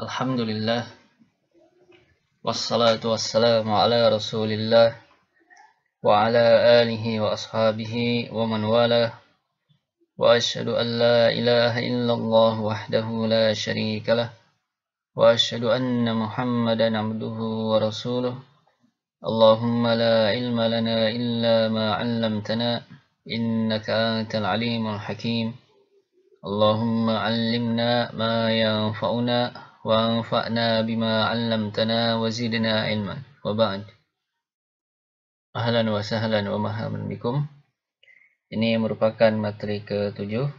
Alhamdulillah, wassalatu wassalamu ala rasulillah wa ala alihi wa ashabihi wa man wala wa ashhadu an la ilaha illallah wahdahu la sharika lah wa ashhadu anna muhammadan abduhu wa rasuluh. Allahumma la ilma lana illa ma 'allamtana innaka antal alimul hakim. Allahumma 'allimna ma yanfa'una وانفعنا بما علمتنا وزدنا علما وبعد. Ahlan wa sahlan wa marhaban bikum. Ini merupakan materi ke-7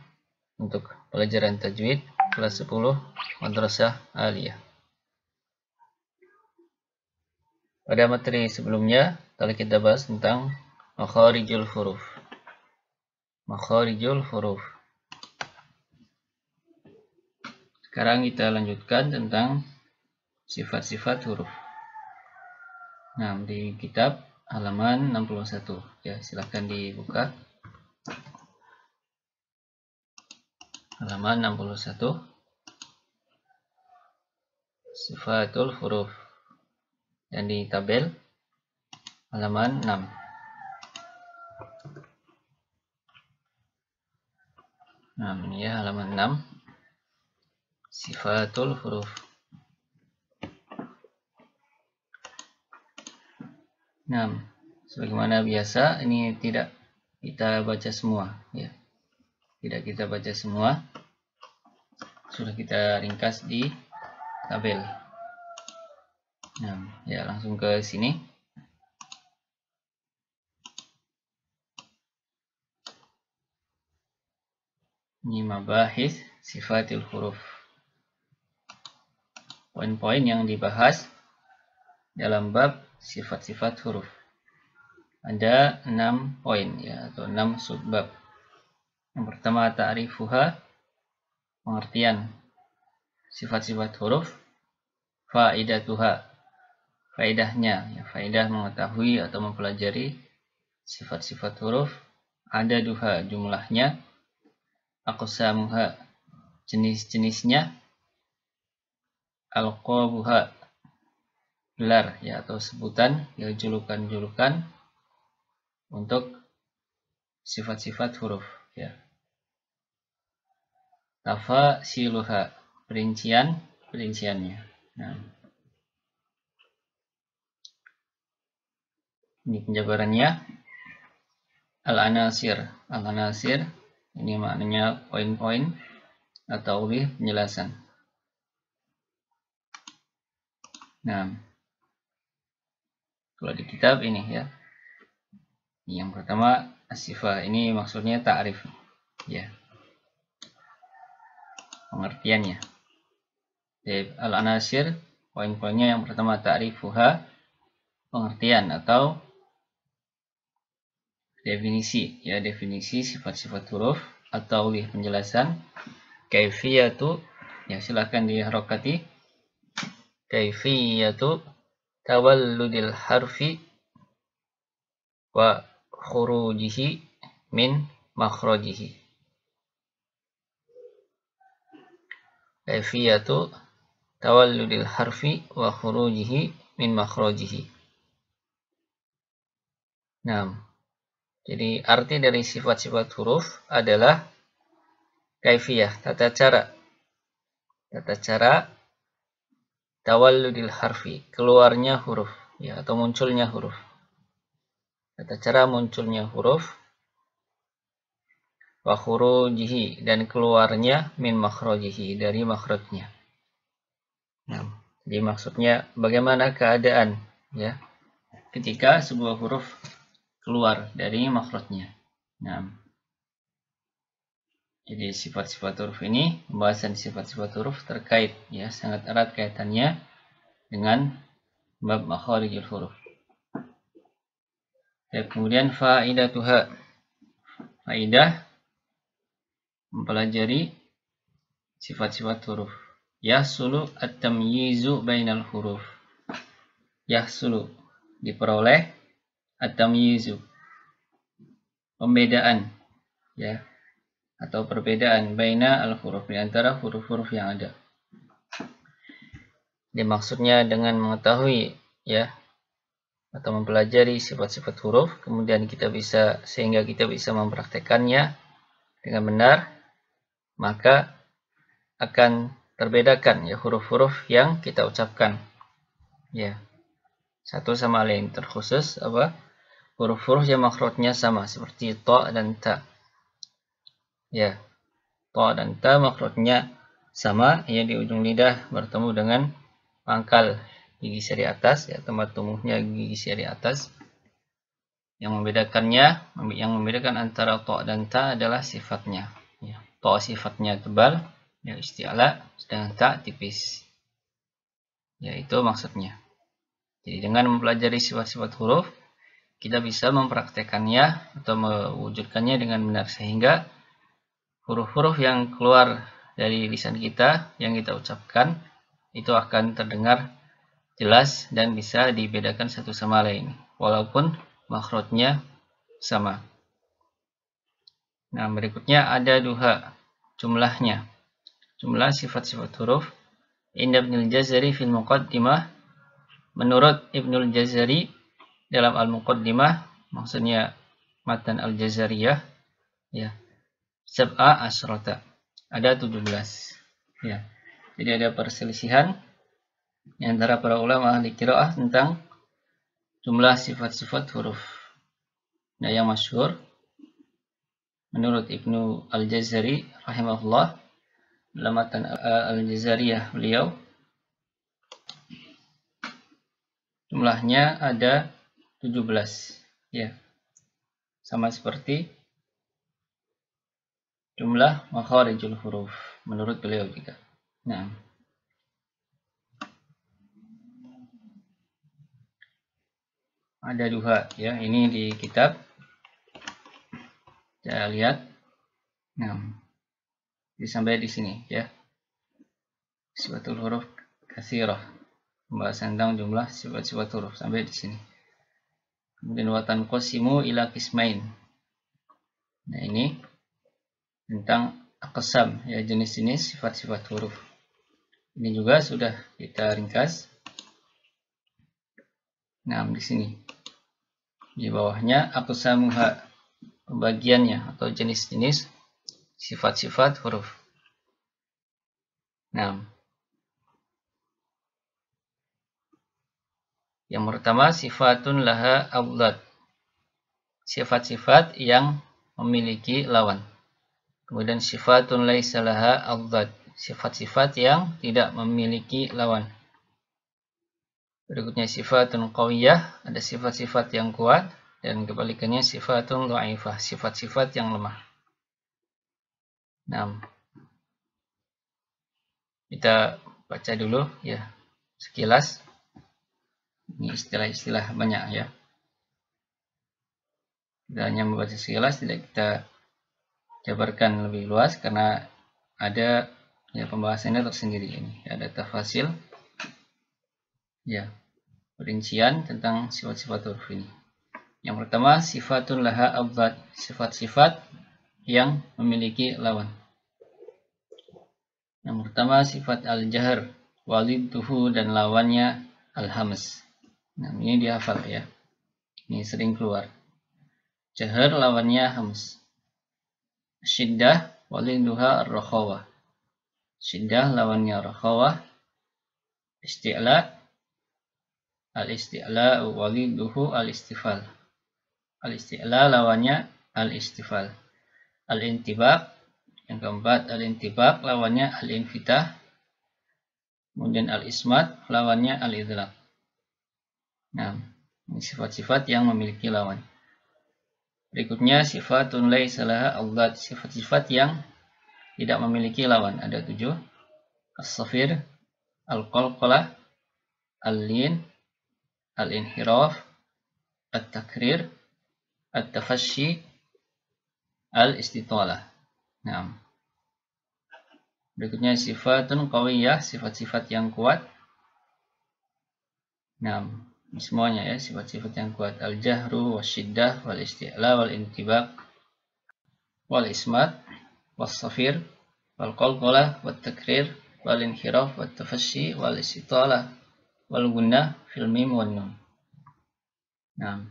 untuk pelajaran tajwid kelas 10 Madrasah Aliyah. Pada materi sebelumnya telah kita bahas tentang makharijul huruf. Makharijul huruf. Sekarang kita lanjutkan tentang sifat-sifat huruf. Nah, di kitab halaman 61. Ya, silahkan dibuka. Halaman 61. Sifatul huruf. Dan di tabel halaman 6. Nah, ini ya halaman 6. Sifatul huruf. Nah, sebagaimana biasa ini tidak kita baca semua ya. Tidak kita baca semua. Sudah kita ringkas di tabel. Nah, ya langsung ke sini. Ini mabahis sifatil huruf. Poin-poin yang dibahas dalam bab sifat-sifat huruf. Ada 6 poin ya, atau 6 subbab. Yang pertama ta'rifuha, pengertian sifat-sifat huruf. Faidatuha, faidahnya ya, faidah mengetahui atau mempelajari sifat-sifat huruf. Adaduha, jumlahnya. Aqsamuha, jenis-jenisnya. Alqabuha, gelar ya atau sebutan ya, julukan-julukan untuk sifat-sifat huruf ya. Tafasiluha, perinciannya. Nah, ini penjabarannya. Al-anasir, al-anasir ini maknanya poin-poin atau lebih penjelasan. Nah, kalau di kitab ini ya, yang pertama as-sifah, ini maksudnya ta'rif ya, pengertiannya. Al-anasir, poin-poinnya yang pertama ta'rifuha, pengertian atau definisi ya, definisi sifat-sifat huruf atau penjelasan. Kaifiyatu ya, silahkan diharokati. Kaifiyatu tawalludil harfi wa khurujihi min makhrajihi. Kaifiyatu tawalludil harfi wa khurujihi min makhrajihi. Nah, jadi arti dari sifat-sifat huruf adalah kaifiyah, tata cara. Tata cara tawalludil harfi, keluarnya huruf ya, atau munculnya huruf. Tata cara munculnya huruf. Wa khurujihi, dan keluarnya min makhrajihi, dari makhrajnya. Nah, jadi maksudnya bagaimana keadaan ya ketika sebuah huruf keluar dari makhrajnya. Nah, jadi sifat-sifat huruf ini, pembahasan sifat-sifat huruf terkait ya, sangat erat kaitannya dengan bab makharijul huruf. Dan kemudian faidatuha, faidah mempelajari sifat-sifat huruf. Yahsulu at-tamyizu bainal huruf. Yahsulu, diperoleh, at-tamyizu, pembedaan ya, atau perbedaan baina al-huruf, di antara huruf-huruf yang ada. Jadi maksudnya dengan mengetahui ya atau mempelajari sifat-sifat huruf, kemudian sehingga kita bisa mempraktekannya dengan benar, maka akan terbedakan ya huruf-huruf yang kita ucapkan. Ya, satu sama lain, terkhusus huruf-huruf yang makhrajnya sama seperti ta dan ta. Ya, ta dan ta makhrajnya sama, ya di ujung lidah bertemu dengan pangkal gigi seri atas, ya tempat tumbuhnya gigi seri atas. Yang membedakan antara ta dan ta adalah sifatnya. Ya, ta sifatnya tebal, ya isti'la, sedangkan ta tipis. Ya, itu maksudnya. Jadi dengan mempelajari sifat-sifat huruf, kita bisa mempraktekannya atau mewujudkannya dengan benar, sehingga huruf-huruf yang keluar dari lisan kita yang kita ucapkan itu akan terdengar jelas dan bisa dibedakan satu sama lain walaupun makhrajnya sama. Nah, berikutnya ada duha, jumlahnya. Jumlah sifat-sifat huruf. Inda Ibnul Jazari fil Muqaddimah, menurut Ibnul Jazari dalam Al-Muqaddimah, maksudnya matan Al-Jazariyah, ya, sab'a asyrata, ada 17. Ya. Jadi ada perselisihan di antara para ulama ahli qiraah tentang jumlah sifat-sifat huruf. Nah, yang masyhur menurut Ibnu Al-Jazari rahimahullah dalam matan Al-Jazariyah beliau, jumlahnya ada 17. Ya. Sama seperti jumlah makharijul huruf menurut beliau juga. Nah, ada duha ya, ini di kitab saya lihat. Nah, sampai di sini ya. Sifatul huruf katsirah, pembahasan tentang jumlah sifat-sifat huruf sampai di sini. Kemudian watan qasimu ila qismain. Nah, ini tentang aqsam ya, jenis-jenis sifat-sifat huruf. Ini juga sudah kita ringkas. Nah, di sini di bawahnya aqsamuha, pembagiannya atau jenis-jenis sifat-sifat huruf. Nah, yang pertama sifatun laha awlad, sifat-sifat yang memiliki lawan. Kemudian sifatun laisa laha awlad, sifat-sifat yang tidak memiliki lawan. Berikutnya sifatun qawiyah, ada sifat-sifat yang kuat, dan kebalikannya sifatun dhaifah, sifat-sifat yang lemah. Nah, kita baca dulu ya sekilas. Ini istilah-istilah banyak ya. Kita hanya membaca sekilas, tidak kita jabarkan lebih luas karena ada ya pembahasannya tersendiri ini. Ada tafasil ya, perincian tentang sifat-sifat huruf ini. Yang pertama sifatun laha abad, sifat-sifat yang memiliki lawan. Yang pertama sifat al-jahr, walidduhu, dan lawannya al-hamz. Nah, ini dihafal ya. Ini sering keluar. Jahr lawannya hamz. Syiddah walidduha ar-rakhawah. Syiddah lawannya rakhawah. Isti'la, al-isti'la walidduhu al-istifal. Al-isti'la lawannya al-istifal. Al-intibaq, yang keempat al-intibaq lawannya al-infitah. Kemudian al-ismat lawannya al-idlaq. Nah, ini sifat-sifat yang memiliki lawan. Berikutnya sifatun laisa laha awlad, sifat-sifat yang tidak memiliki lawan. Ada 7. As-safir, al-qalqalah, al-lin, al-inhiraf, at-takrir, at-tafashi, al-istitalah. Nah, berikutnya sifatun qawiyah, sifat-sifat yang kuat. Nah, semuanya ya, sifat-sifat yang kuat. Al-jahru, wasyiddah, wal-isti'la, wal-intibaq, wal-ismat, was-safir, wal-qalqalah, wat-takrir, wal inhiraf wat tafasyi wal istitalah wal gunnah fil mim wan nun. Nah,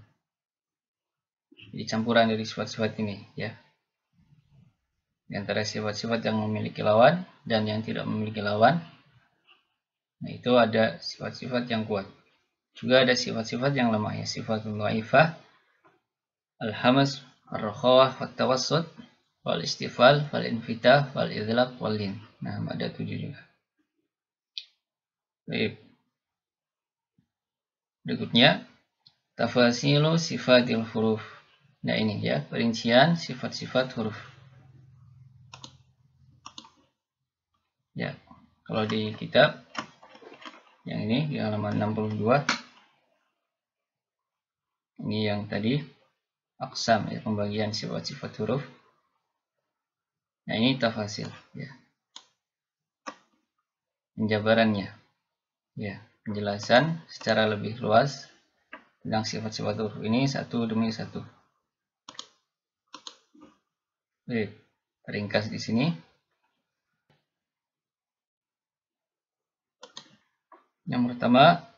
jadi campuran dari sifat-sifat ini ya. Di antara sifat-sifat yang memiliki lawan dan yang tidak memiliki lawan. Nah, itu ada sifat-sifat yang kuat. Juga ada sifat-sifat yang lemah ya, sifatul dhaifah, al-hamas, ar-rakhawah, wat-tawassut, wal istifal, wal infitah, wal idlaq, wal lin. Nah, ada 7 juga. Baik. Berikutnya tafasilu sifatil huruf. Nah, ini ya, perincian sifat-sifat huruf. Ya, kalau di kitab yang ini di halaman 62, ini yang tadi aqsam ya, pembagian sifat-sifat huruf. Nah, ini tafasil ya, penjabarannya ya, penjelasan secara lebih luas tentang sifat-sifat huruf ini satu demi satu. Baik, ringkas di sini. Yang pertama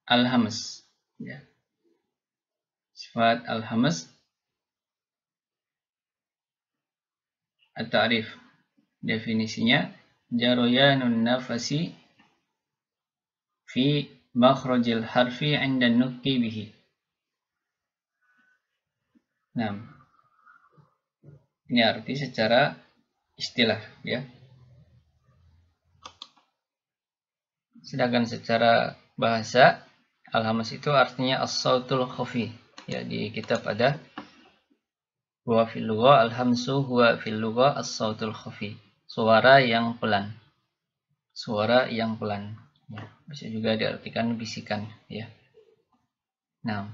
al-hamas ya. Sifat al-hamas at-ta'rif. Definisinya jaroyanun nafasi fi makhrajil harfi 'inda nutqi bihi. Nah, ini arti secara istilah ya. Sedangkan secara bahasa al-hamas itu artinya as-sautul khafi. Ya, di kitab ada huwa fil lugha al-hamsu huwa fil lugha as-sautul khafi. Suara yang pelan. Suara yang pelan. Ya, bisa juga diartikan bisikan ya. Nah,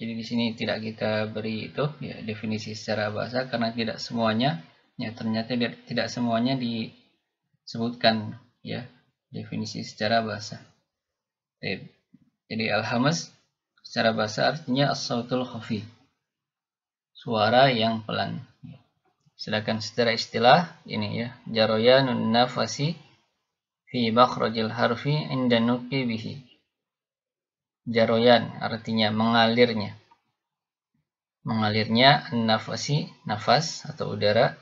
jadi di sini tidak kita beri itu ya definisi secara bahasa karena tidak semuanya ya, ternyata tidak semuanya disebutkan ya definisi secara bahasa. Jadi al-hamas secara bahasa artinya as-sautul khafi, suara yang pelan. Sedangkan secara istilah ini ya, jaroyanun nafasi fi makhrajil harfi 'inda nutqi bihi. Jaroyan artinya mengalirnya. Mengalirnya nafasi, nafas atau udara,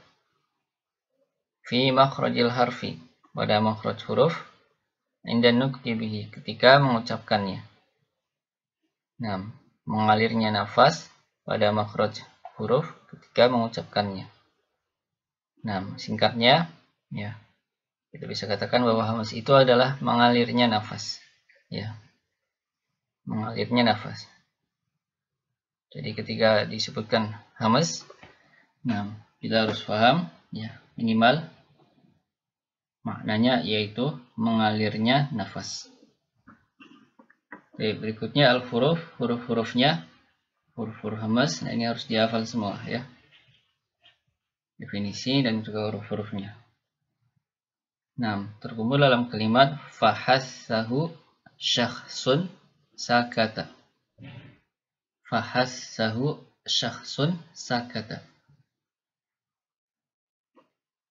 fi makhrajil harfi, pada makhraj huruf, inda nutqi bihi, ketika mengucapkannya. Nah, mengalirnya nafas pada makhraj huruf ketika mengucapkannya. Nah, singkatnya ya, kita bisa katakan bahwa hamas itu adalah mengalirnya nafas ya. Mengalirnya nafas. Jadi ketika disebutkan hamas, nah kita harus paham ya, minimal maknanya yaitu mengalirnya nafas. Oke, berikutnya al-huruf, huruf-hurufnya, huruf-huruf hamas. Nah, ini harus dihafal semua ya. Definisi dan juga huruf-hurufnya. Nah, terkumpul dalam kalimat fahassahu syakhsun sakata. Fahassahu syakhsun sakata.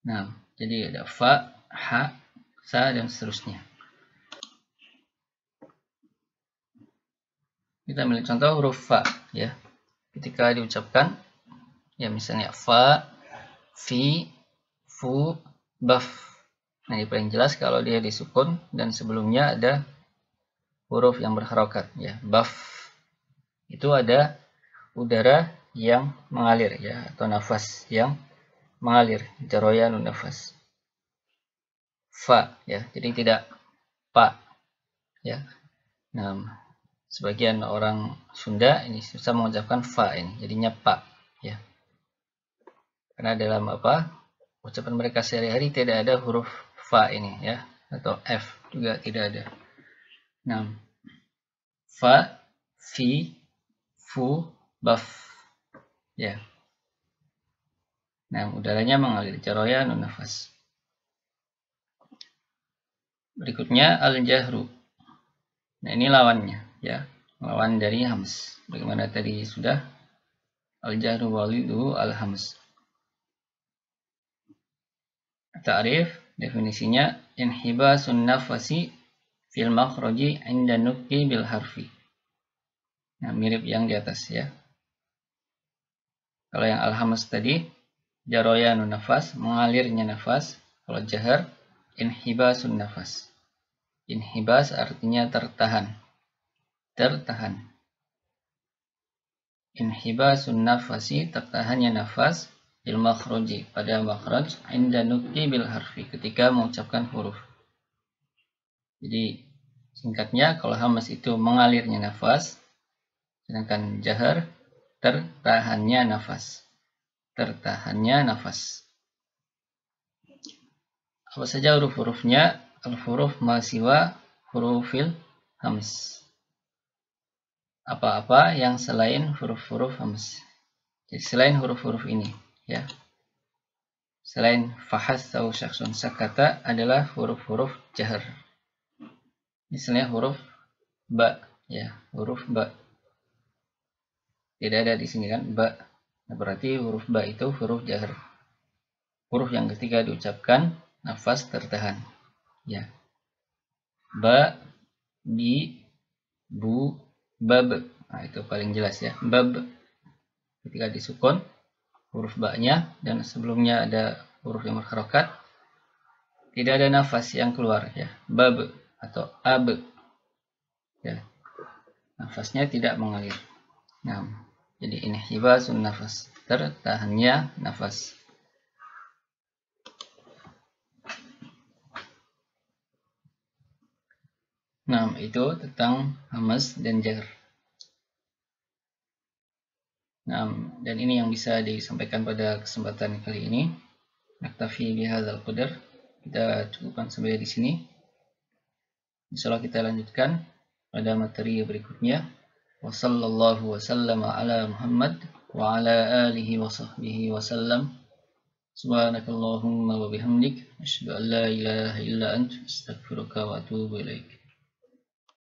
Nah, jadi ada fa, ha, sa, dan seterusnya. Kita ambil contoh huruf fa ya. Ketika diucapkan ya, misalnya fa, fi, fu, baf. Nah, ini paling jelas kalau dia disukun dan sebelumnya ada huruf yang berharokat ya. Baf itu ada udara yang mengalir ya, atau nafas yang mengalir, jaroyanun nafas. Fa ya, jadi tidak pa ya. Nah, sebagian orang Sunda ini susah mengucapkan fa ini, jadinya pa ya. Karena dalam ucapan mereka sehari-hari tidak ada huruf fa ini ya, atau f juga tidak ada. Nah, fa, fi, fu, baf ya. Nah, udaranya mengalir, jaroyanun nafas. Berikutnya al-jahru. Nah, ini lawannya ya, lawan dari hams. Bagaimana tadi sudah, al-jahru walidu al-hams. Ta'rif, definisinya inhibasun nafasi fil makhraji 'inda nutqi bil harfi. Nah, mirip yang di atas ya. Kalau yang al-hamas tadi, jaroyanun nafas, mengalirnya nafas. Kalau jahar, inhibasun nafas. Inhibas artinya tertahan. Tertahan. Inhibasun nafasi, tertahannya nafas. Bil makhraji, pada makhraj, inda nutqi bil harfi, ketika mengucapkan huruf. Jadi singkatnya, kalau hamas itu mengalirnya nafas, sedangkan jahar tertahannya nafas. Tertahannya nafas. Apa saja huruf-hurufnya? Al-huruf ma siwa hurufil hams. Apa-apa yang selain huruf-huruf hams. Jadi selain huruf-huruf ini, ya. Selain fahas atau syaksun sakata adalah huruf-huruf jahar. Misalnya huruf ba, ya, huruf ba. Tidak ada di sini kan, ba. Nah, berarti huruf ba itu huruf jahar. Huruf yang ketika diucapkan nafas tertahan. Ya. Ba, bi, bu, bab. Nah, itu paling jelas ya. Bab. Ketika disukun huruf ba-nya dan sebelumnya ada huruf yang berharokat, tidak ada nafas yang keluar ya. Bab atau ab. Ya. Nafasnya tidak mengalir. Nah, jadi inhibasun nafas, tertahannya nafas. Nah, itu tentang hamas dan jar. Nah, dan ini yang bisa disampaikan pada kesempatan kali ini. Naktafi bihadzal qadar. Kita cukupkan sampai di sini. Insyaallah kita lanjutkan pada materi berikutnya. Wassallallahu wasallama ala Muhammad wa ala alihi wa sahbihi wasallam. Subhanakallahumma wa bihamdik asyhadu an la ilaha illa anta astaghfiruka wa atubu ilaik.